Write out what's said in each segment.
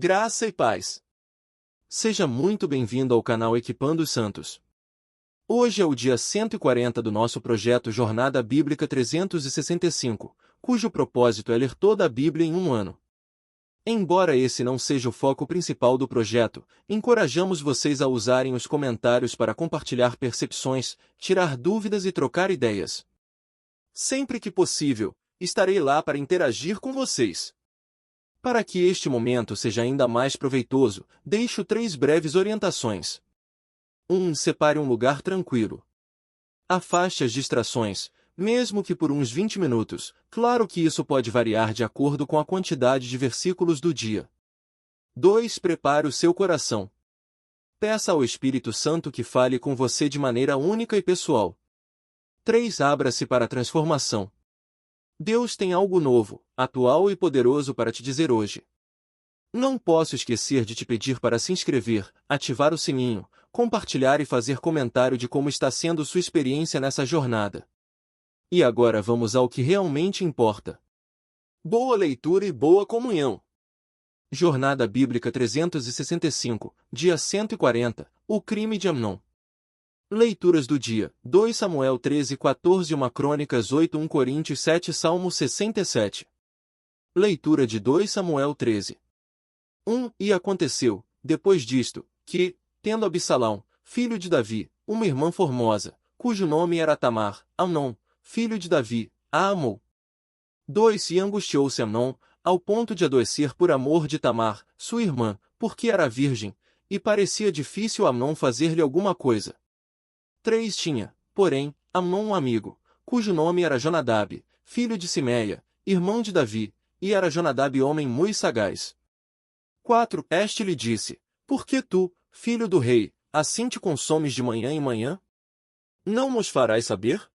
Graça e paz. Seja muito bem-vindo ao canal Equipando os Santos. Hoje é o dia 140 do nosso projeto Jornada Bíblica 365, cujo propósito é ler toda a Bíblia em um ano. Embora esse não seja o foco principal do projeto, encorajamos vocês a usarem os comentários para compartilhar percepções, tirar dúvidas e trocar ideias. Sempre que possível, estarei lá para interagir com vocês. Para que este momento seja ainda mais proveitoso, deixo 3 breves orientações. 1. Separe um lugar tranquilo. Afaste as distrações, mesmo que por uns 20 minutos, claro que isso pode variar de acordo com a quantidade de versículos do dia. 2. Prepare o seu coração. Peça ao Espírito Santo que fale com você de maneira única e pessoal. 3. Abra-se para a transformação. Deus tem algo novo, atual e poderoso para te dizer hoje. Não posso esquecer de te pedir para se inscrever, ativar o sininho, compartilhar e fazer comentário de como está sendo sua experiência nessa jornada. E agora vamos ao que realmente importa. Boa leitura e boa comunhão. Jornada Bíblica 365, dia 140, o crime de Amnon. Leituras do dia, 2 Samuel 13:14 1 Crônicas 8 1 Coríntios 7 Salmo 67. Leitura de 2 Samuel 13. 1. E aconteceu, depois disto, que, tendo Absalão, filho de Davi, uma irmã formosa, cujo nome era Tamar, Amnon, filho de Davi, a amou. 2. E angustiou-se Amnon, ao ponto de adoecer por amor de Tamar, sua irmã, porque era virgem, e parecia difícil a Amnon fazer-lhe alguma coisa. 3. Tinha, porém, Amnon um amigo, cujo nome era Jonadab, filho de Simeia, irmão de Davi, e era Jonadab homem muito sagaz. 4. Este lhe disse: Por que tu, filho do rei, assim te consomes de manhã em manhã? Não nos farás saber?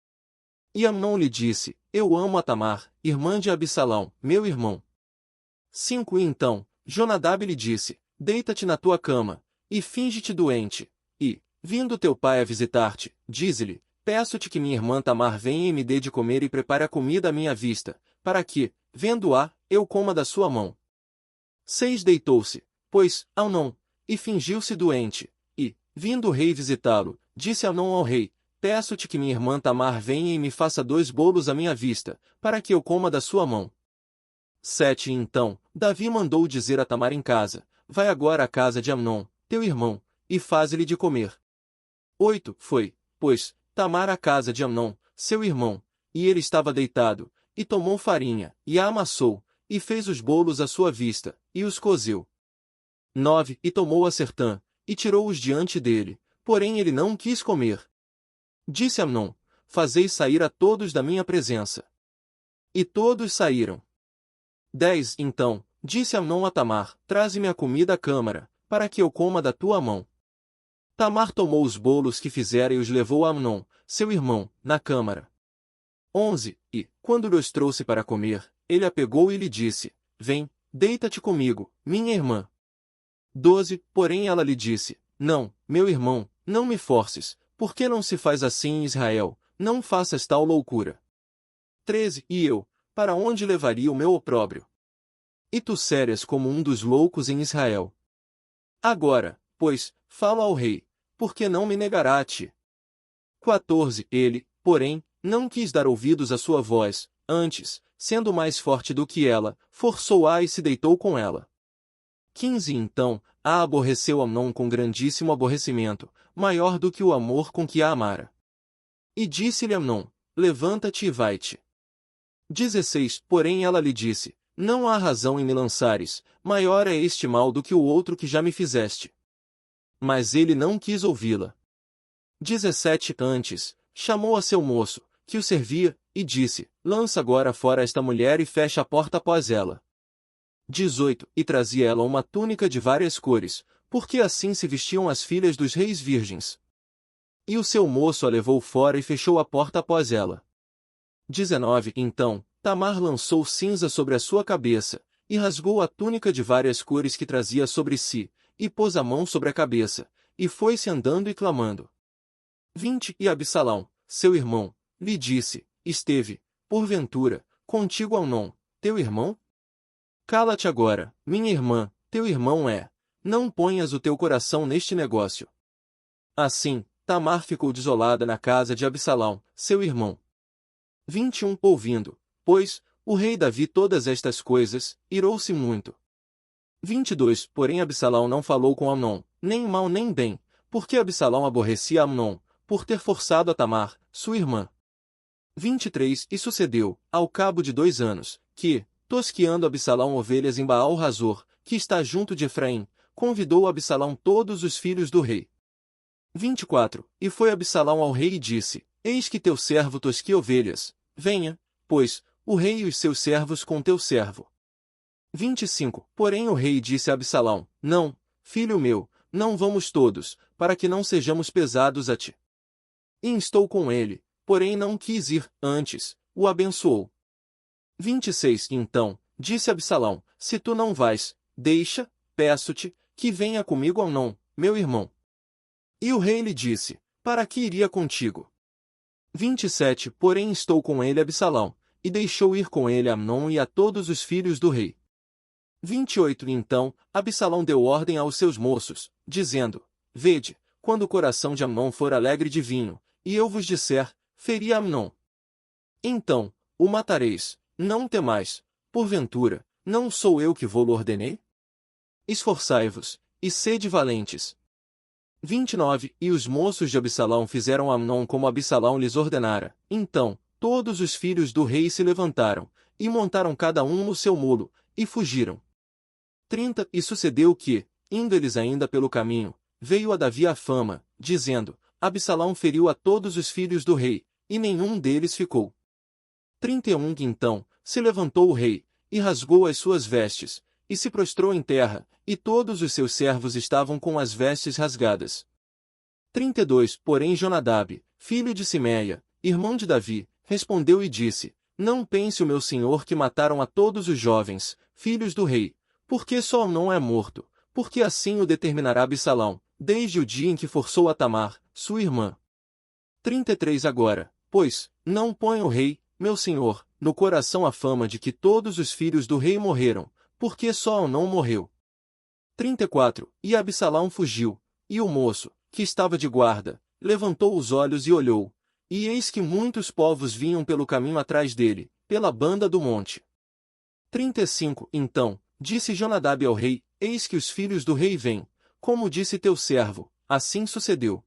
E Amnon lhe disse: Eu amo a Tamar, irmã de Absalão, meu irmão. 5. E então, Jonadab lhe disse: Deita-te na tua cama, e finge-te doente, e, vindo teu pai a visitar-te, dize-lhe: Peço-te que minha irmã Tamar venha e me dê de comer e prepare a comida à minha vista, para que, vendo-a, eu coma da sua mão. 6. Deitou-se, pois, Amnon, e fingiu-se doente, e, vindo o rei visitá-lo, disse Amnon ao rei: Peço-te que minha irmã Tamar venha e me faça 2 bolos à minha vista, para que eu coma da sua mão. 7. Então, Davi mandou dizer a Tamar em casa: Vai agora à casa de Amnon, teu irmão, e faze-lhe de comer. 8. Foi, pois, Tamar à casa de Amnon, seu irmão, e ele estava deitado, e tomou farinha, e a amassou, e fez os bolos à sua vista, e os cozeu. 9. E tomou a sertã, e tirou-os diante dele, porém ele não quis comer. Disse Amnon: Fazei sair a todos da minha presença. E todos saíram. 10. Então, disse Amnon a Tamar: Traze-me a comida à câmara, para que eu coma da tua mão. Tamar tomou os bolos que fizera e os levou a Amnon, seu irmão, na câmara. 11. E, quando lhe os trouxe para comer, ele a pegou e lhe disse: Vem, deita-te comigo, minha irmã. 12. Porém ela lhe disse: Não, meu irmão, não me forces, porque não se faz assim em Israel, não faças tal loucura. 13. E eu, para onde levaria o meu opróbrio? E tu sérias como um dos loucos em Israel. Agora, pois, fala ao rei, porque não me negará a ti. 14. Ele, porém, não quis dar ouvidos à sua voz, antes, sendo mais forte do que ela, forçou-a e se deitou com ela. 15. Então, a aborreceu Amnon com grandíssimo aborrecimento, maior do que o amor com que a amara. E disse-lhe Amnon: Levanta-te e vai-te. 16. Porém ela lhe disse: Não há razão em me lançares, maior é este mal do que o outro que já me fizeste. Mas ele não quis ouvi-la. 17. Antes, chamou a seu moço, que o servia, e disse: Lança agora fora esta mulher e fecha a porta após ela. 18. E trazia ela uma túnica de várias cores, porque assim se vestiam as filhas dos reis virgens. E o seu moço a levou fora e fechou a porta após ela. 19. Então, Tamar lançou cinza sobre a sua cabeça, e rasgou a túnica de várias cores que trazia sobre si, e pôs a mão sobre a cabeça, e foi-se andando e clamando. 20. E Absalão, seu irmão, lhe disse: Esteve, porventura, contigo Amnon, teu irmão? Cala-te agora, minha irmã, teu irmão é. Não ponhas o teu coração neste negócio. Assim, Tamar ficou desolada na casa de Absalão, seu irmão. 21 Ouvindo, pois, o rei Davi todas estas coisas, irou-se muito. 22 Porém Absalão não falou com Amnon, nem mal nem bem, porque Absalão aborrecia Amnon, por ter forçado a Tamar, sua irmã. 23 E sucedeu, ao cabo de 2 anos, que, tosqueando Absalão ovelhas em Baal-Razor, que está junto de Efraim, convidou Absalão todos os filhos do rei. 24 E foi Absalão ao rei e disse, Eis que teu servo tosquia ovelhas, venha, pois, o rei e os seus servos com teu servo. 25 Porém o rei disse a Absalão, Não, filho meu, não vamos todos, para que não sejamos pesados a ti. E instou com ele, porém não quis ir, antes, o abençoou. 26 Então, disse Absalão, se tu não vais, deixa, peço-te, que venha comigo Amnon, meu irmão. E o rei lhe disse, para que iria contigo? 27 Porém instou com ele Absalão, e deixou ir com ele Amnon e a todos os filhos do rei. 28 Então, Absalão deu ordem aos seus moços, dizendo, Vede, quando o coração de Amnon for alegre de vinho, e eu vos disser, feri Amnon. Então, o matareis, não temais, porventura, não sou eu que vou-lo ordenei? Esforçai-vos, e sede valentes. 29 E os moços de Absalão fizeram a Amnon como Absalão lhes ordenara. Então, todos os filhos do rei se levantaram, e montaram cada um no seu mulo, e fugiram. 30 E sucedeu que, indo eles ainda pelo caminho, veio a Davi a fama, dizendo, Absalão feriu a todos os filhos do rei, e nenhum deles ficou. 31 Então, se levantou o rei, e rasgou as suas vestes, e se prostrou em terra, e todos os seus servos estavam com as vestes rasgadas. 32 Porém Jonadab, filho de Simeia, irmão de Davi, respondeu e disse, Não pense o meu senhor que mataram a todos os jovens, filhos do rei, porque só Amnon é morto, porque assim o determinará Absalão, desde o dia em que forçou a Tamar, sua irmã. 33 Agora, pois, não põe o rei, meu senhor, no coração a fama de que todos os filhos do rei morreram, porque só Amnon morreu. 34 E Absalão fugiu, e o moço, que estava de guarda, levantou os olhos e olhou, e eis que muitos povos vinham pelo caminho atrás dele, pela banda do monte. 35 Então, disse Jonadab ao rei, eis que os filhos do rei vêm, como disse teu servo, assim sucedeu.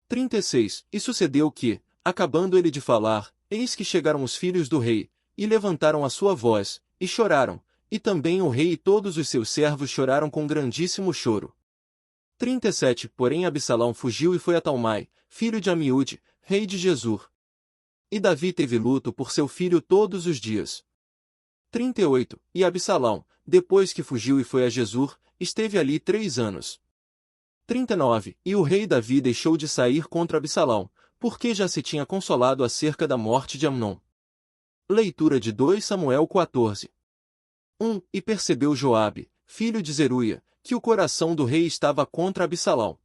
36 E sucedeu que, acabando ele de falar, eis que chegaram os filhos do rei, e levantaram a sua voz, e choraram, e também o rei e todos os seus servos choraram com grandíssimo choro. 37 Porém Absalão fugiu e foi a Talmai, filho de Amiúde, rei de Gesur. E Davi teve luto por seu filho todos os dias. 38 E Absalão, depois que fugiu e foi a Gesur, esteve ali 3 anos. 39 E o rei Davi deixou de sair contra Absalão, porque já se tinha consolado acerca da morte de Amnon. Leitura de 2 Samuel 14. 1 E percebeu Joabe, filho de Zeruia, que o coração do rei estava contra Absalão.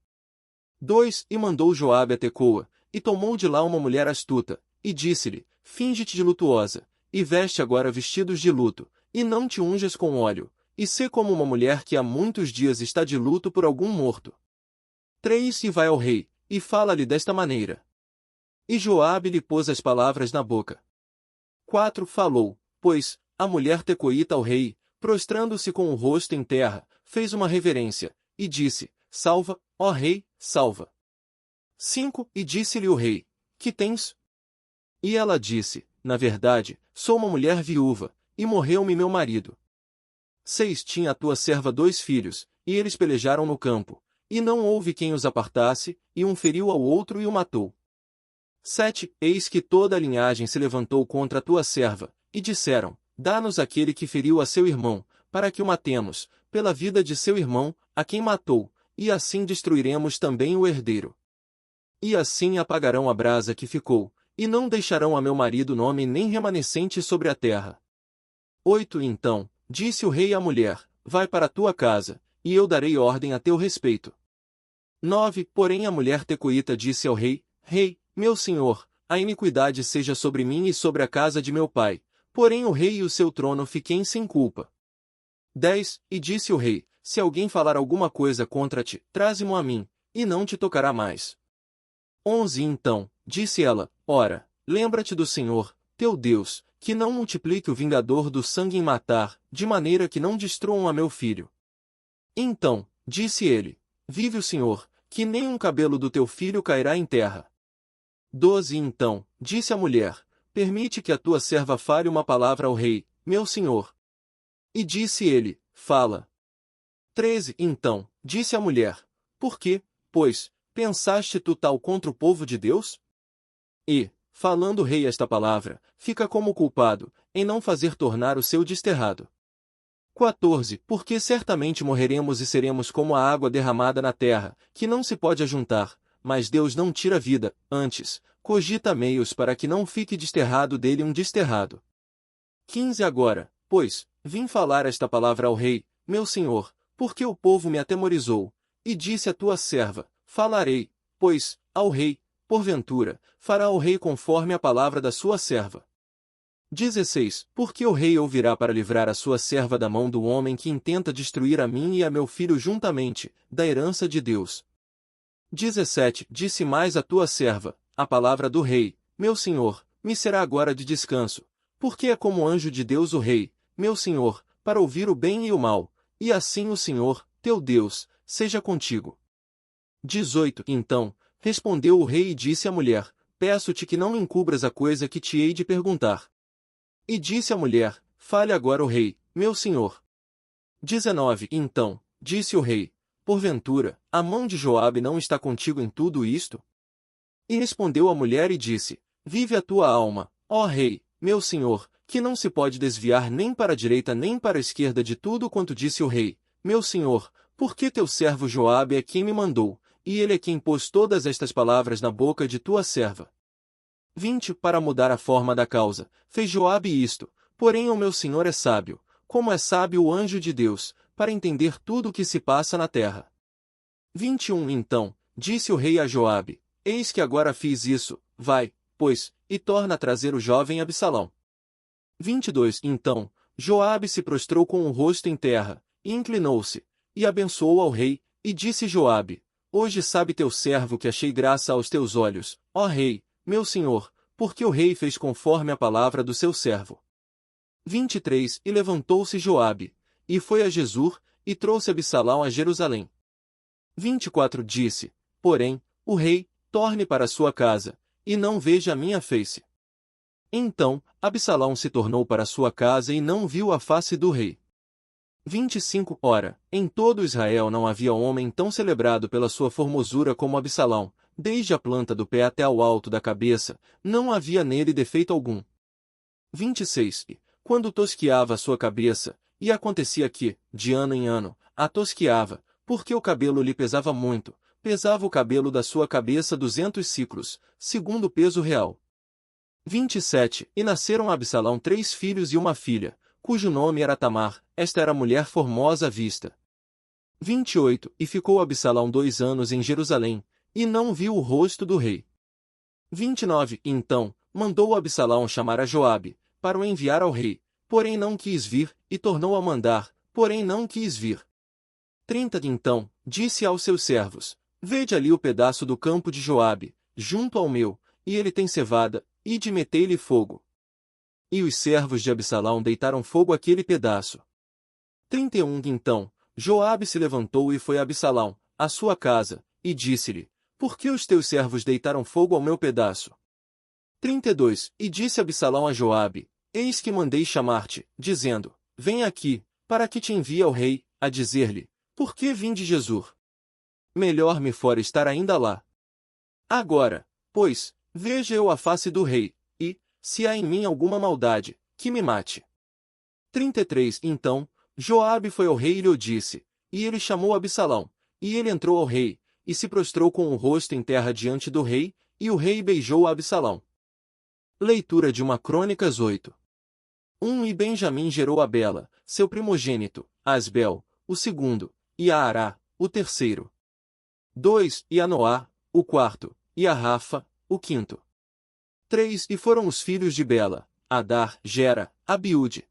2 E mandou Joabe a Tecoa, e tomou de lá uma mulher astuta, e disse-lhe, finge-te de lutuosa, e veste agora vestidos de luto, e não te unjas com óleo, e sê como uma mulher que há muitos dias está de luto por algum morto. 3 E vai ao rei, e fala-lhe desta maneira. E Joabe lhe pôs as palavras na boca. 4 Falou, pois, a mulher tecoíta ao rei, prostrando-se com o rosto em terra, fez uma reverência, e disse, salva, ó rei, salva. 5 E disse-lhe o rei, que tens? E ela disse, na verdade, sou uma mulher viúva, e morreu-me meu marido. 6 Tinha a tua serva 2 filhos, e eles pelejaram no campo, e não houve quem os apartasse, e um feriu ao outro e o matou. 7 Eis que toda a linhagem se levantou contra a tua serva, e disseram, dá-nos aquele que feriu a seu irmão, para que o matemos, pela vida de seu irmão, a quem matou, e assim destruiremos também o herdeiro. E assim apagarão a brasa que ficou, e não deixarão a meu marido nome nem remanescente sobre a terra. 8 Então, disse o rei à mulher, vai para a tua casa, e eu darei ordem a teu respeito. 9 Porém a mulher tecoíta disse ao rei, rei, meu senhor, a iniquidade seja sobre mim e sobre a casa de meu pai, porém o rei e o seu trono fiquem sem culpa. 10. E disse o rei, se alguém falar alguma coisa contra ti, traze-mo a mim, e não te tocará mais. 11. Então, disse ela, ora, lembra-te do Senhor, teu Deus, que não multiplique o vingador do sangue em matar, de maneira que não destruam a meu filho. Então, disse ele, vive o Senhor, que nem um cabelo do teu filho cairá em terra. 12. Então, disse a mulher, permite que a tua serva fale uma palavra ao rei, meu senhor. E disse ele, fala. 13. Então, disse a mulher, por que, pois, pensaste tu tal contra o povo de Deus? E, falando o rei esta palavra, fica como culpado, em não fazer tornar o seu desterrado. 14. Porque certamente morreremos e seremos como a água derramada na terra, que não se pode ajuntar, mas Deus não tira a vida, antes, cogita meios para que não fique desterrado dele um desterrado. 15. Agora, pois, vim falar esta palavra ao rei, meu senhor, porque o povo me atemorizou, e disse a tua serva, falarei, pois, ao rei, porventura, fará o rei conforme a palavra da sua serva. 16. Porque o rei ouvirá para livrar a sua serva da mão do homem que intenta destruir a mim e a meu filho juntamente, da herança de Deus. 17. Disse mais a tua serva, a palavra do rei, meu senhor, me será agora de descanso, porque é como anjo de Deus o rei, meu senhor, para ouvir o bem e o mal, e assim o Senhor, teu Deus, seja contigo. 18. Então, respondeu o rei e disse à mulher, peço-te que não me encubras a coisa que te hei de perguntar. E disse a mulher, fale agora o rei, meu senhor. 19. Então, disse o rei, porventura, a mão de Joabe não está contigo em tudo isto? E respondeu a mulher e disse, vive a tua alma, ó rei, meu senhor, que não se pode desviar nem para a direita nem para a esquerda de tudo quanto disse o rei, meu senhor, porque teu servo Joabe é quem me mandou, e ele é quem pôs todas estas palavras na boca de tua serva. 20. Para mudar a forma da causa, fez Joabe isto, porém o meu senhor é sábio, como é sábio o anjo de Deus, para entender tudo o que se passa na terra. 21. Então, disse o rei a Joabe, eis que agora fiz isso, vai, pois, e torna a trazer o jovem Absalão. 22. Então, Joabe se prostrou com o rosto em terra, e inclinou-se, e abençoou ao rei, e disse Joabe, hoje sabe teu servo que achei graça aos teus olhos, ó rei, meu senhor, porque o rei fez conforme a palavra do seu servo. 23. E levantou-se Joabe, e foi a Jesur, e trouxe Absalão a Jerusalém. 24. Disse, porém, o rei, torne para sua casa, e não veja a minha face. Então, Absalão se tornou para sua casa e não viu a face do rei. 25. Ora, em todo Israel não havia homem tão celebrado pela sua formosura como Absalão, desde a planta do pé até ao alto da cabeça, não havia nele defeito algum. 26. E, quando tosquiava a sua cabeça, e acontecia que, de ano em ano, a tosquiava, porque o cabelo lhe pesava muito, pesava o cabelo da sua cabeça 200 siclos, segundo o peso real. 27. E nasceram a Absalão 3 filhos e uma filha, cujo nome era Tamar, esta era mulher formosa à vista. 28. E ficou Absalão 2 anos em Jerusalém, e não viu o rosto do rei. 29. Então, mandou Absalão chamar a Joabe, para o enviar ao rei, porém não quis vir, e tornou a mandar, porém não quis vir. 30. Então, disse aos seus servos, vede ali o pedaço do campo de Joabe, junto ao meu, e ele tem cevada, ide metei-lhe fogo. E os servos de Absalão deitaram fogo àquele pedaço. 31. Então, Joabe se levantou e foi a Absalão, à sua casa, e disse-lhe, por que os teus servos deitaram fogo ao meu pedaço? 32. E disse Absalão a Joabe, eis que mandei chamar-te, dizendo, vem aqui, para que te envie ao rei, a dizer-lhe, por que vim de Jesur? Melhor me fora estar ainda lá. Agora, pois, veja eu a face do rei, e, se há em mim alguma maldade, que me mate. 33. Então, Joabe foi ao rei e lhe disse, e ele chamou Absalão, e ele entrou ao rei, e se prostrou com o rosto em terra diante do rei, e o rei beijou Absalão. Leitura de 1 Crônicas 8. 1. E Benjamim gerou a Bela, seu primogênito, a Asbel, o segundo, e a Ará, o terceiro. 2. E a Noá, o quarto, e a Rafa, o quinto. 3. E foram os filhos de Bela, Adar, Gera, Abiúde.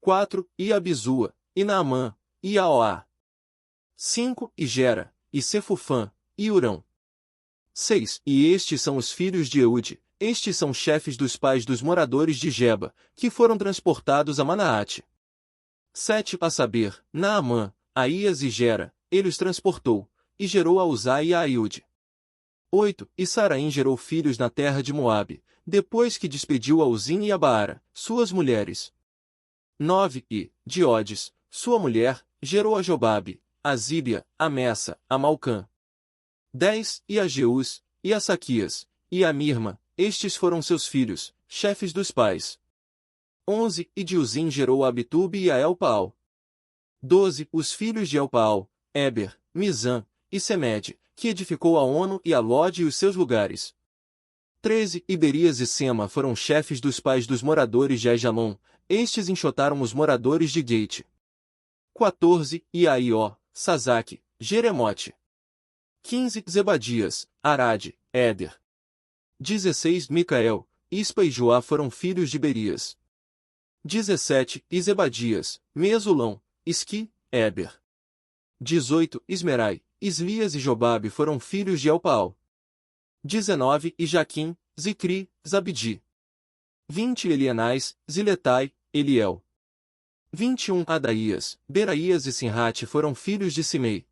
4. E Abizua, e Naamã, e Aoá. 5. E Gera, e Sefufã, e Urão. 6. E estes são os filhos de Eude, estes são chefes dos pais dos moradores de Geba, que foram transportados a Manaate. 7. A saber, Naamã, Aías e Gera, ele os transportou, e gerou a Uzá e a Aiude. 8. E Saraim gerou filhos na terra de Moabe, depois que despediu a Uzim e a Baara, suas mulheres. 9. E, de Odes, sua mulher, gerou a Jobabe, a Zíbia, a Messa, a Malcã. 10. E a Jeus, e a Saquias, e a Mirma, estes foram seus filhos, chefes dos pais. 11. E de Uzim gerou a Abitube e a Elpaal. 12. Os filhos de Elpaal, Eber, Mizã, e Semede, que edificou a Ono e a Lode e os seus lugares. 13. E Berias e Sema foram chefes dos pais dos moradores de Aijalon, estes enxotaram os moradores de Gate. 14. E Aió, Sazaque, Jeremote. 15. Zebadias, Arade, Éder. 16. Micael, Ispa e Joá foram filhos de Berias. 17. E Zebadias, Mesulão, Isqui, Eber. 18. Ismerai, Islias e Jobabe foram filhos de Elpaal. 19. E Jaquim, Zicri, Zabdi. 20. Elienais, Ziletai, Eliel. 21. Adaías, Beraías e Sinrate foram filhos de Simei.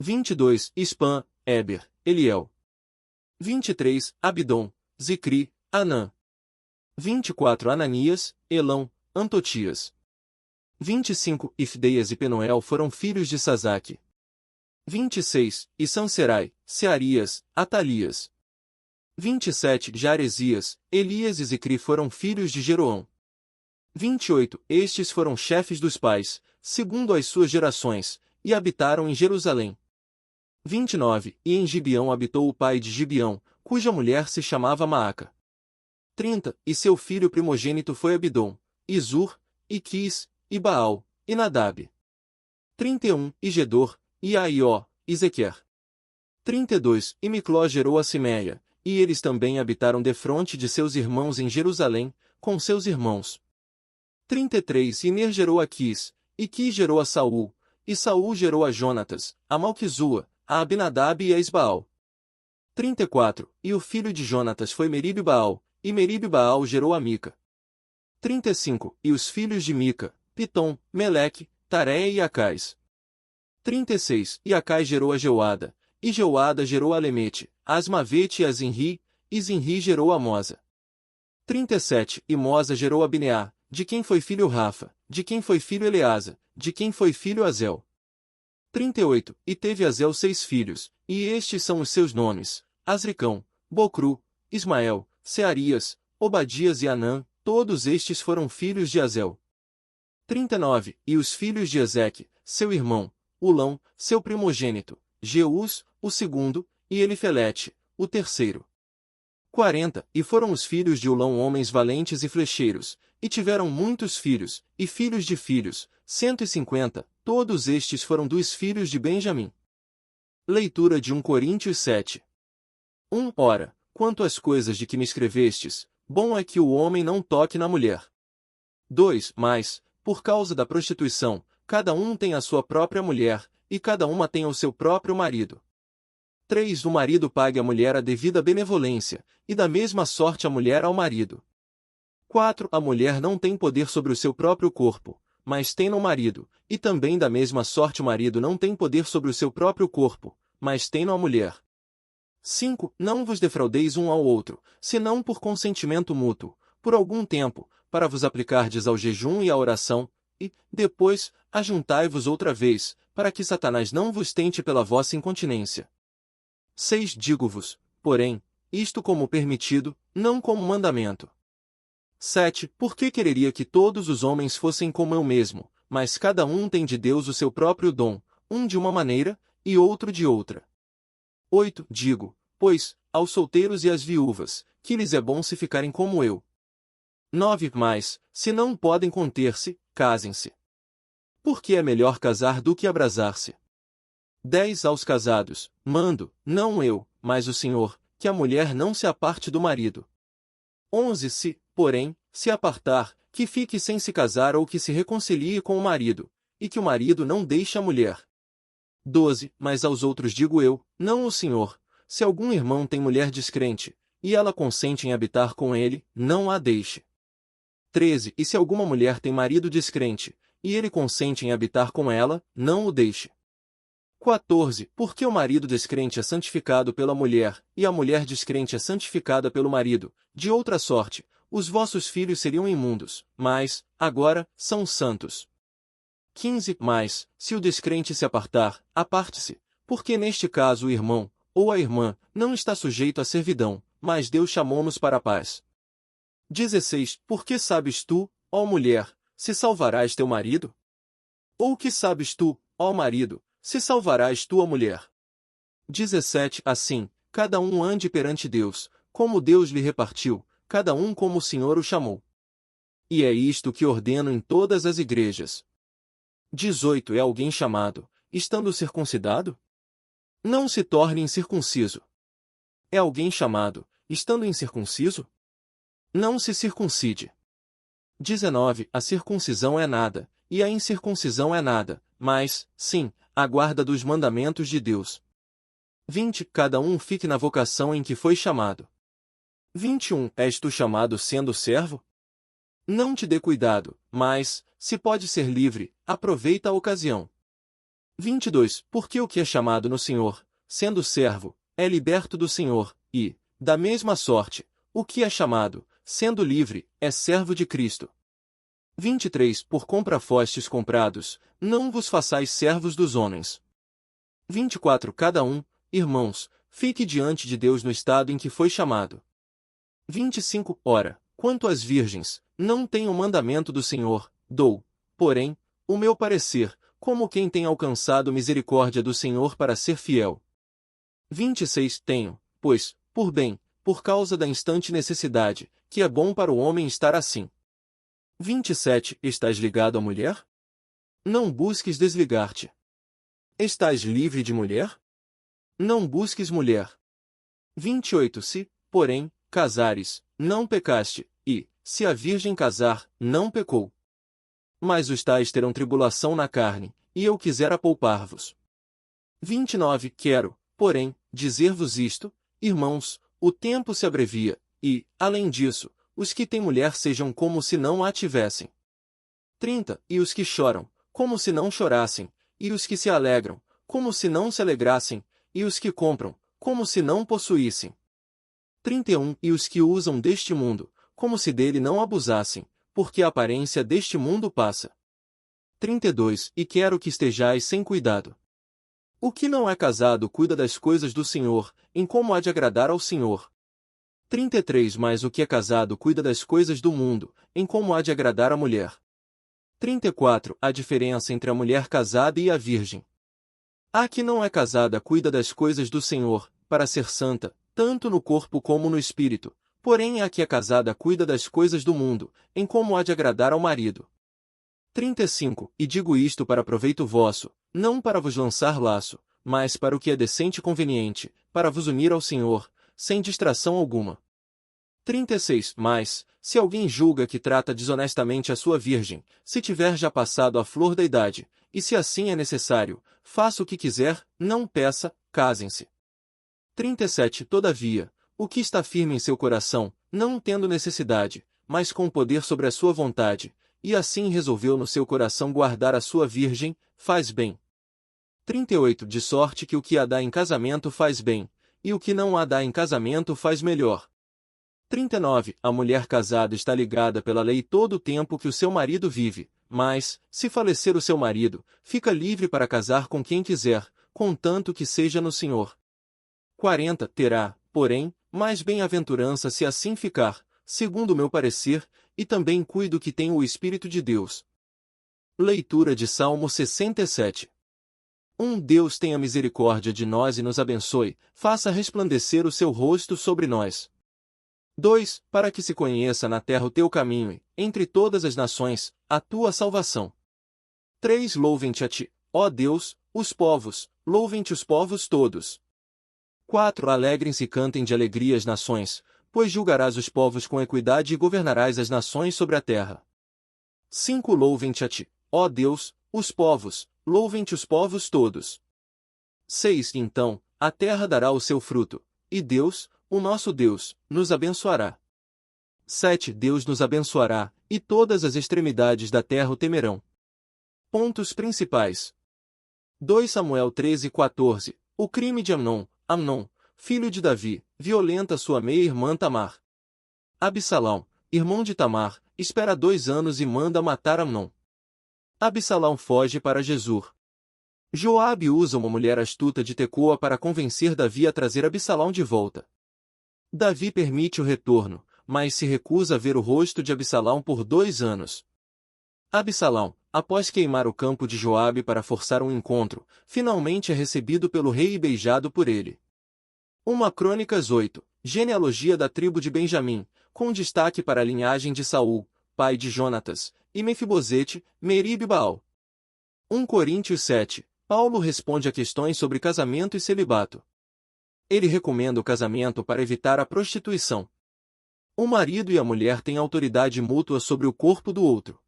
22. Ispã, Eber, Eliel. 23. Abidom, Zicri, Anã. 24. Ananias, Elão, Antotias. 25. Ifdeias e Penuel foram filhos de Sazaque. 26. E Sanserai, Searias, Atalias. 27. Jaresias, Elias e Zicri foram filhos de Jeroão. 28. Estes foram chefes dos pais, segundo as suas gerações, e habitaram em Jerusalém. 29. E em Gibeão habitou o pai de Gibeão, cuja mulher se chamava Maaca. 30. E seu filho primogênito foi Abidom, Izur, e Quis, e Baal, e Nadab. 31. E Gedor, e Aió, e Zequer. 32. E Micló gerou a Simeia, e eles também habitaram defronte de seus irmãos em Jerusalém, com seus irmãos. 33. E Ner gerou a Quis, e Quis gerou a Saul, e Saul gerou a Jonatas, a Malquizua, a Abinadab e a Isbaal. 34. E o filho de Jonatas foi Meribe-Baal, e Meribe-Baal gerou a Mica. 35. E os filhos de Mica, Pitom, Meleque, Tareia e Acais. 36. E Acais gerou a Jeuada, e Jeuada gerou a Lemete, a Asmavete e a Zinri, e Zinri gerou a Mosa. 37. E Mosa gerou a Bineá, de quem foi filho Rafa, de quem foi filho Eleasa, de quem foi filho Azel. 38. E teve Azel 6 filhos, e estes são os seus nomes: Asricão, Bocru, Ismael, Searias, Obadias e Anã, todos estes foram filhos de Azel. 39. E os filhos de Ezeque, seu irmão, Ulão, seu primogênito, Jeus, o segundo, e Elifelete, o terceiro. 40. E foram os filhos de Ulão homens valentes e flecheiros, e tiveram muitos filhos, e filhos de filhos, 150, todos estes foram dos filhos de Benjamim. Leitura de 1 Coríntios 7. 1. Ora, quanto às coisas de que me escrevestes, bom é que o homem não toque na mulher. 2. Mas, por causa da prostituição, cada um tem a sua própria mulher, e cada uma tem o seu próprio marido. 3. O marido pague à mulher a devida benevolência, e da mesma sorte a mulher ao marido. 4. A mulher não tem poder sobre o seu próprio corpo, mas tem no marido, e também da mesma sorte o marido não tem poder sobre o seu próprio corpo, mas tem no a mulher. 5. Não vos defraudeis um ao outro, senão por consentimento mútuo, por algum tempo, para vos aplicardes ao jejum e à oração, e, depois, ajuntai-vos outra vez, para que Satanás não vos tente pela vossa incontinência. 6. Digo-vos, porém, isto como permitido, não como mandamento. 7. Porque quereria que todos os homens fossem como eu mesmo, mas cada um tem de Deus o seu próprio dom, um de uma maneira, e outro de outra. 8. Digo, pois, aos solteiros e às viúvas, que lhes é bom se ficarem como eu. 9. Mas, se não podem conter-se, casem-se. Porque é melhor casar do que abrasar-se. 10. Aos casados, mando, não eu, mas o Senhor, que a mulher não se aparte do marido. 11. Se, porém, se apartar, que fique sem se casar ou que se reconcilie com o marido, e que o marido não deixe a mulher. 12. Mas aos outros digo eu, não o Senhor, se algum irmão tem mulher descrente, e ela consente em habitar com ele, não a deixe. 13. E se alguma mulher tem marido descrente, e ele consente em habitar com ela, não o deixe. 14. Porque o marido descrente é santificado pela mulher, e a mulher descrente é santificada pelo marido, de outra sorte, os vossos filhos seriam imundos, mas, agora, são santos. 15. Mas, se o descrente se apartar, aparte-se, porque neste caso o irmão, ou a irmã, não está sujeito à servidão, mas Deus chamou-nos para a paz. 16. Porque sabes tu, ó mulher, se salvarás teu marido? Ou que sabes tu, ó marido, se salvarás tua mulher? 17. Assim, cada um ande perante Deus, como Deus lhe repartiu, cada um como o Senhor o chamou. E é isto que ordeno em todas as igrejas. 18. É alguém chamado, estando circuncidado? Não se torne incircunciso. É alguém chamado, estando incircunciso? Não se circuncide. 19. A circuncisão é nada, e a incircuncisão é nada, mas, sim, a guarda dos mandamentos de Deus. 20. Cada um fique na vocação em que foi chamado. 21. És tu chamado sendo servo? Não te dê cuidado, mas, se pode ser livre, aproveita a ocasião. 22. Porque o que é chamado no Senhor, sendo servo, é liberto do Senhor, e, da mesma sorte, o que é chamado, sendo livre, é servo de Cristo. 23. Por compra fostes comprados, não vos façais servos dos homens. 24. Cada um, irmãos, fique diante de Deus no estado em que foi chamado. 25. Ora, quanto às virgens, não tenho o mandamento do Senhor, dou, porém, o meu parecer, como quem tem alcançado misericórdia do Senhor para ser fiel. 26. Tenho, pois, por bem, por causa da instante necessidade, que é bom para o homem estar assim. 27. Estás ligado à mulher? Não busques desligar-te. Estás livre de mulher? Não busques mulher. 28. Se, porém, casares, não pecaste, e, se a virgem casar, não pecou. Mas os tais terão tribulação na carne, e eu quisera poupar-vos. 29. Quero, porém, dizer-vos isto, irmãos, o tempo se abrevia, e, além disso, os que têm mulher sejam como se não a tivessem. 30. E os que choram, como se não chorassem, e os que se alegram, como se não se alegrassem, e os que compram, como se não possuíssem. 31. E os que usam deste mundo, como se dele não abusassem, porque a aparência deste mundo passa. 32. E quero que estejais sem cuidado. O que não é casado cuida das coisas do Senhor, em como há de agradar ao Senhor. 33. Mas o que é casado cuida das coisas do mundo, em como há de agradar a mulher. 34. A diferença entre a mulher casada e a virgem. A que não é casada cuida das coisas do Senhor, para ser santa, tanto no corpo como no espírito, porém a que é casada cuida das coisas do mundo, em como há de agradar ao marido. 35. E digo isto para proveito vosso, não para vos lançar laço, mas para o que é decente e conveniente, para vos unir ao Senhor, sem distração alguma. 36. Mas, se alguém julga que trata desonestamente a sua virgem, se tiver já passado a flor da idade, e se assim é necessário, faça o que quiser, não peça, casem-se. 37. Todavia, o que está firme em seu coração, não tendo necessidade, mas com poder sobre a sua vontade, e assim resolveu no seu coração guardar a sua virgem, faz bem. 38. De sorte que o que a dá em casamento faz bem, e o que não a dá em casamento faz melhor. 39. A mulher casada está ligada pela lei todo o tempo que o seu marido vive, mas, se falecer o seu marido, fica livre para casar com quem quiser, contanto que seja no Senhor. 40. Terá, porém, mais bem-aventurança se assim ficar, segundo o meu parecer, e também cuido que tenho o Espírito de Deus. Leitura de Salmo 67. Deus tenha misericórdia de nós e nos abençoe, faça resplandecer o seu rosto sobre nós. 2. Para que se conheça na terra o teu caminho e, entre todas as nações, a tua salvação. 3. Louvem-te a ti, ó Deus, os povos, louvem-te os povos todos. 4. Alegrem-se e cantem de alegria as nações, pois julgarás os povos com equidade e governarás as nações sobre a terra. 5. Louvem-te a ti, ó Deus, os povos, louvem-te os povos todos. 6. Então, a terra dará o seu fruto, e Deus, o nosso Deus, nos abençoará. 7. Deus nos abençoará, e todas as extremidades da terra o temerão. Pontos principais. 2 Samuel 13:14. O crime de Amnon, filho de Davi, violenta sua meia-irmã Tamar. Absalão, irmão de Tamar, espera 2 anos e manda matar Amnon. Absalão foge para Jesur. Joabe usa uma mulher astuta de Tecoa para convencer Davi a trazer Absalão de volta. Davi permite o retorno, mas se recusa a ver o rosto de Absalão por 2 anos. Absalão, após queimar o campo de Joabe para forçar um encontro, finalmente é recebido pelo rei e beijado por ele. 1 Crônicas 8, genealogia da tribo de Benjamim, com destaque para a linhagem de Saul, pai de Jonatas, e Mefibosete, Merib e Baal. 1 Coríntios 7, Paulo responde a questões sobre casamento e celibato. Ele recomenda o casamento para evitar a prostituição. O marido e a mulher têm autoridade mútua sobre o corpo do outro.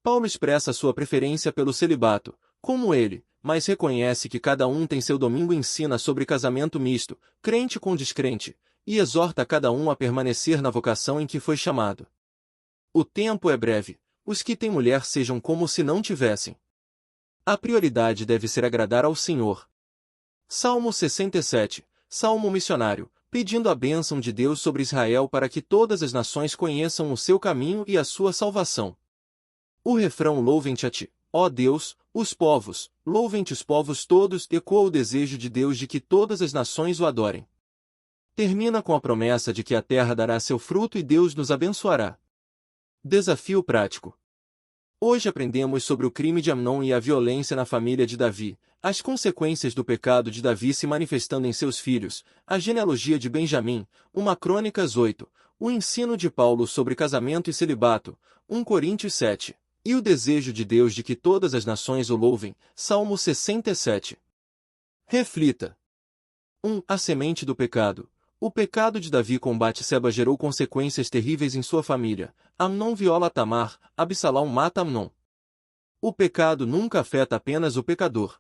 Paulo expressa sua preferência pelo celibato, como ele, mas reconhece que cada um tem seu domingo e ensina sobre casamento misto, crente com descrente, e exorta cada um a permanecer na vocação em que foi chamado. O tempo é breve, os que têm mulher sejam como se não tivessem. A prioridade deve ser agradar ao Senhor. Salmo 67, Salmo missionário, pedindo a bênção de Deus sobre Israel para que todas as nações conheçam o seu caminho e a sua salvação. O refrão Louvem-te a ti, ó Deus, os povos, louvem-te os povos todos, ecoa o desejo de Deus de que todas as nações o adorem. Termina com a promessa de que a terra dará seu fruto e Deus nos abençoará. Desafio prático. Hoje aprendemos sobre o crime de Amnon e a violência na família de Davi, as consequências do pecado de Davi se manifestando em seus filhos, a genealogia de Benjamim, 1 Crônicas 8, o ensino de Paulo sobre casamento e celibato, 1 Coríntios 7, e o desejo de Deus de que todas as nações o louvem, Salmo 67. Reflita. 1. A semente do pecado. O pecado de Davi com Batseba gerou consequências terríveis em sua família. Amnon viola Tamar, Absalão mata Amnon. O pecado nunca afeta apenas o pecador.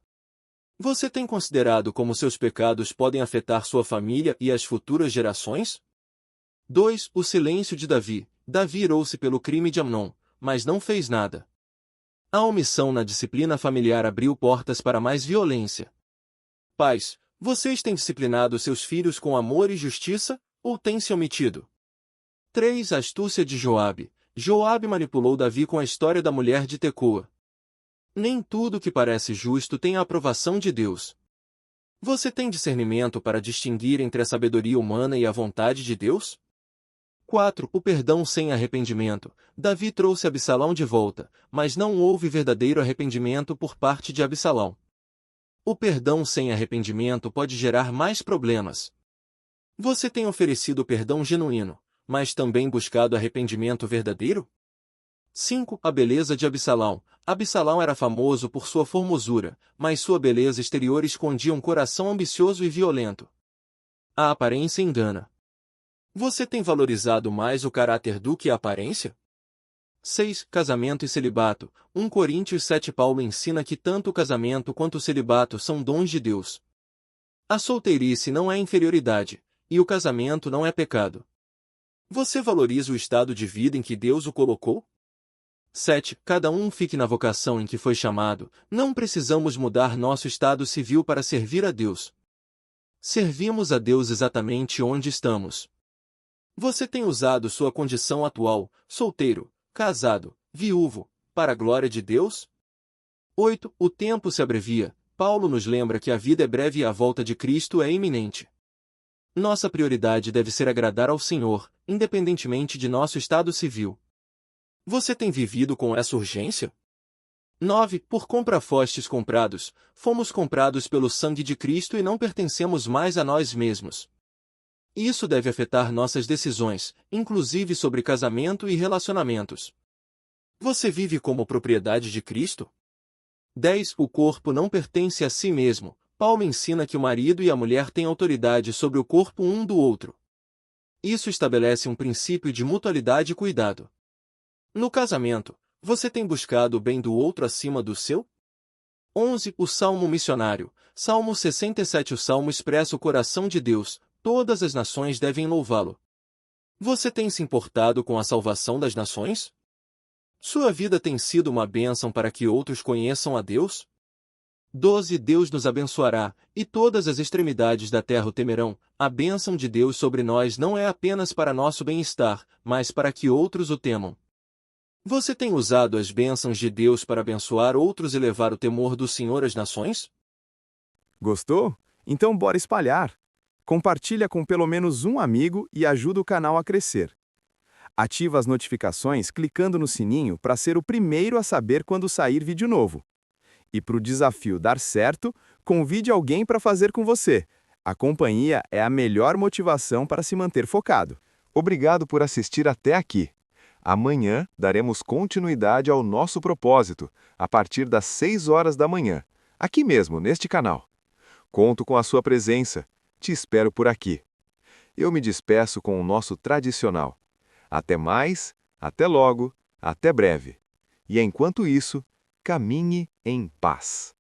Você tem considerado como seus pecados podem afetar sua família e as futuras gerações? 2. O silêncio de Davi. Davi irou-se pelo crime de Amnon, mas não fez nada. A omissão na disciplina familiar abriu portas para mais violência. Pais, vocês têm disciplinado seus filhos com amor e justiça, ou têm se omitido? 3. A astúcia de Joabe. Joabe manipulou Davi com a história da mulher de Tecoa. Nem tudo que parece justo tem a aprovação de Deus. Você tem discernimento para distinguir entre a sabedoria humana e a vontade de Deus? 4. O perdão sem arrependimento. Davi trouxe Absalão de volta, mas não houve verdadeiro arrependimento por parte de Absalão. O perdão sem arrependimento pode gerar mais problemas. Você tem oferecido perdão genuíno, mas também buscado arrependimento verdadeiro? 5. A beleza de Absalão. Absalão era famoso por sua formosura, mas sua beleza exterior escondia um coração ambicioso e violento. A aparência engana. Você tem valorizado mais o caráter do que a aparência? 6. Casamento e celibato. 1 Coríntios 7. Paulo ensina que tanto o casamento quanto o celibato são dons de Deus. A solteirice não é inferioridade, e o casamento não é pecado. Você valoriza o estado de vida em que Deus o colocou? 7. Cada um fique na vocação em que foi chamado. Não precisamos mudar nosso estado civil para servir a Deus. Servimos a Deus exatamente onde estamos. Você tem usado sua condição atual, solteiro, casado, viúvo, para a glória de Deus? 8. O tempo se abrevia. Paulo nos lembra que a vida é breve e a volta de Cristo é iminente. Nossa prioridade deve ser agradar ao Senhor, independentemente de nosso estado civil. Você tem vivido com essa urgência? 9. Por compra fostes comprados, fomos comprados pelo sangue de Cristo e não pertencemos mais a nós mesmos. Isso deve afetar nossas decisões, inclusive sobre casamento e relacionamentos. Você vive como propriedade de Cristo? 10. O corpo não pertence a si mesmo. Paulo ensina que o marido e a mulher têm autoridade sobre o corpo um do outro. Isso estabelece um princípio de mutualidade e cuidado. No casamento, Você tem buscado o bem do outro acima do seu? 11. O Salmo Missionário. Salmo 67. O Salmo expressa o coração de Deus. Todas as nações devem louvá-lo. Você tem se importado com a salvação das nações? Sua vida tem sido uma bênção para que outros conheçam a Deus? 12. Deus nos abençoará, e todas as extremidades da terra o temerão. A bênção de Deus sobre nós não é apenas para nosso bem-estar, mas para que outros o temam. Você tem usado as bênçãos de Deus para abençoar outros e levar o temor do Senhor às nações? Gostou? Então bora espalhar. Compartilha com pelo menos um amigo e ajuda o canal a crescer. Ativa as notificações clicando no sininho para ser o primeiro a saber quando sair vídeo novo. E para o desafio dar certo, convide alguém para fazer com você. A companhia é a melhor motivação para se manter focado. Obrigado por assistir até aqui. Amanhã daremos continuidade ao nosso propósito, a partir das 6 horas da manhã, aqui mesmo, neste canal. Conto com a sua presença. Te espero por aqui. Eu me despeço com o nosso tradicional. Até mais, até logo, até breve. E enquanto isso, caminhe em paz.